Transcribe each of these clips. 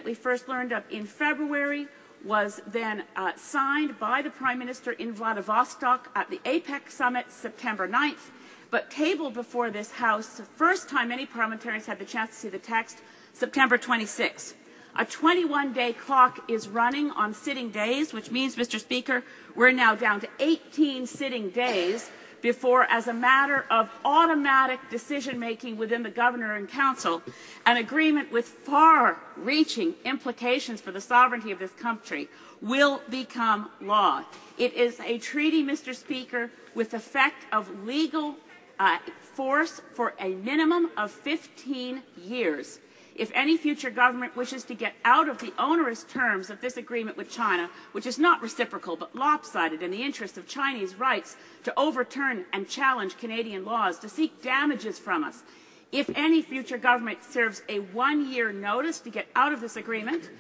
we first learned of in February, was then signed by the Prime Minister in Vladivostok at the APEC summit September 9th, but tabled before this House, the first time any parliamentarians had the chance to see the text, September 26th. A 21-day clock is running on sitting days, which means, Mr. Speaker, we're now down to 18 sitting days before, as a matter of automatic decision-making within the Governor and Council, an agreement with far-reaching implications for the sovereignty of this country will become law. It is a treaty, Mr. Speaker, with effect of legal force for a minimum of 15 years. If any future government wishes to get out of the onerous terms of this agreement with China, which is not reciprocal but lopsided in the interest of Chinese rights to overturn and challenge Canadian laws, to seek damages from us, if any future government serves a 1-year notice to get out of this agreement,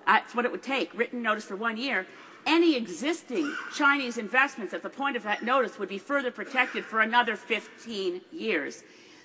that's what it would take, written notice for 1 year, any existing Chinese investments at the point of that notice would be further protected for another 15 years.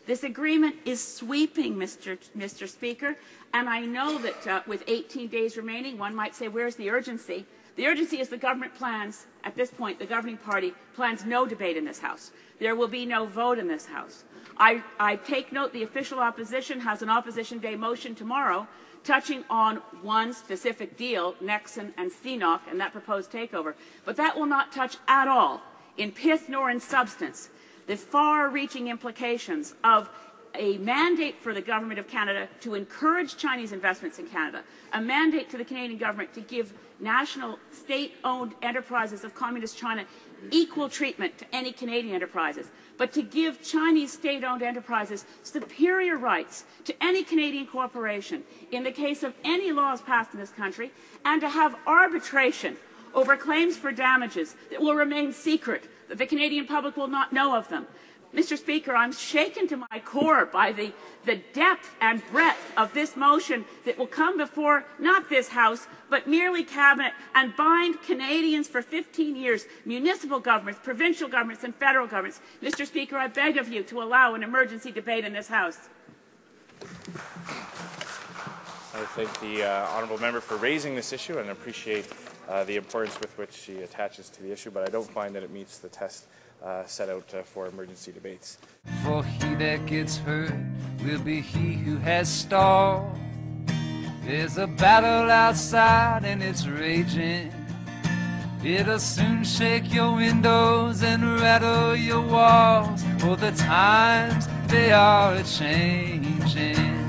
This agreement is sweeping, Mr. Speaker, and I know that with 18 days remaining, one might say, where's the urgency? The urgency is the government plans, at this point, the governing party plans no debate in this House. There will be no vote in this House. I take note the official opposition has an Opposition Day motion tomorrow touching on one specific deal, Nexon and CNOC, and that proposed takeover. But that will not touch at all, in pith nor in substance, the far-reaching implications of a mandate for the Government of Canada to encourage Chinese investments in Canada, a mandate to the Canadian government to give national state-owned enterprises of Communist China equal treatment to any Canadian enterprises, but to give Chinese state-owned enterprises superior rights to any Canadian corporation in the case of any laws passed in this country, and to have arbitration over claims for damages that will remain secret, that the Canadian public will not know of them. Mr. Speaker, I'm shaken to my core by the depth and breadth of this motion that will come before not this House, but merely Cabinet, and bind Canadians for 15 years, municipal governments, provincial governments, and federal governments. Mr. Speaker, I beg of you to allow an emergency debate in this House. I thank the honourable member for raising this issue and appreciate the importance with which she attaches to the issue, but I don't find that it meets the test set out for emergency debates. For he that gets hurt will be he who has stalled. There's a battle outside and it's raging. It'll soon shake your windows and rattle your walls. For the times they are a-changing.